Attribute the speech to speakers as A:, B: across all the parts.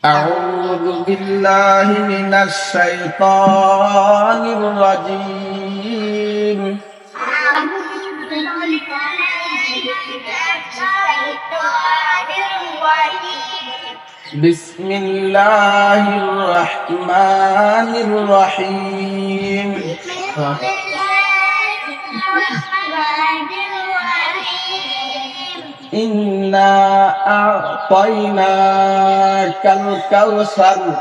A: أعوذ بالله من الشيطان الرجيم بسم الله الرحمن الرحيم إنا أعطيناك الكوثر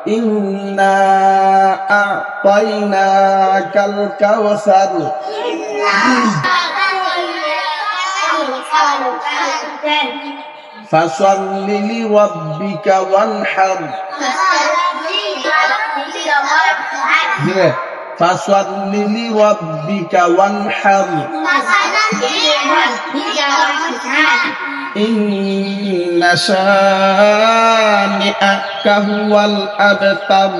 A: إنا أعطيناك الكوثر فصل لربك وانحر فصل لربك وانحر إن شانئك هو الأبتر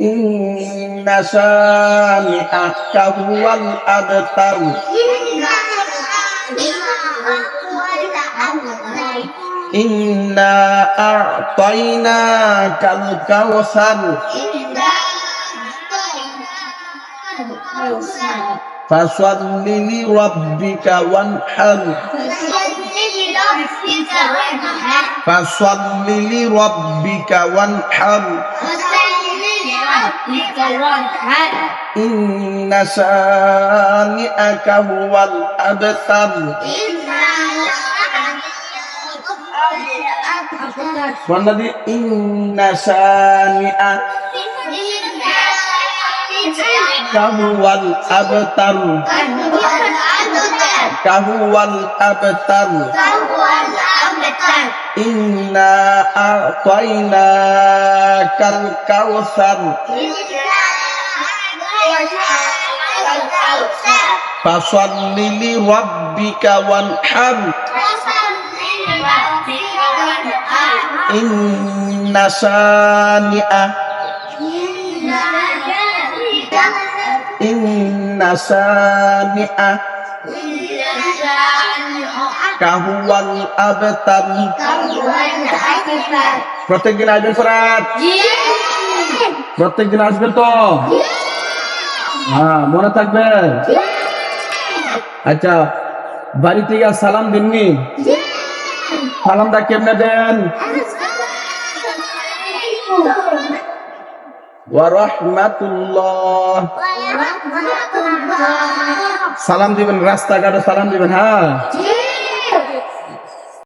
A: إن شانئك هو الأبتر إنا أعطيناك الكوثر فصل لربك وانحر فصل لربك وانحر إن شانئك هو الأبتر والذي إن شانئك هو الأبتر هو الأبتر إنا أعطيناك الكوثر فصل لربك وانحر إن شانئك هو الأبتر প্রত্যেকদিন আসবেন ফরাত প্রত্যেকদিন আসবেন তো হ্যাঁ মনে থাকবে আচ্ছা বাড়ি থেকে সালাম দিননি সালামটা কেমনে দেন ওয়া রাহমাতুল্লাহ সালাম দিবেন রাস্তাঘাটে সালাম দিবেন হ্যাঁ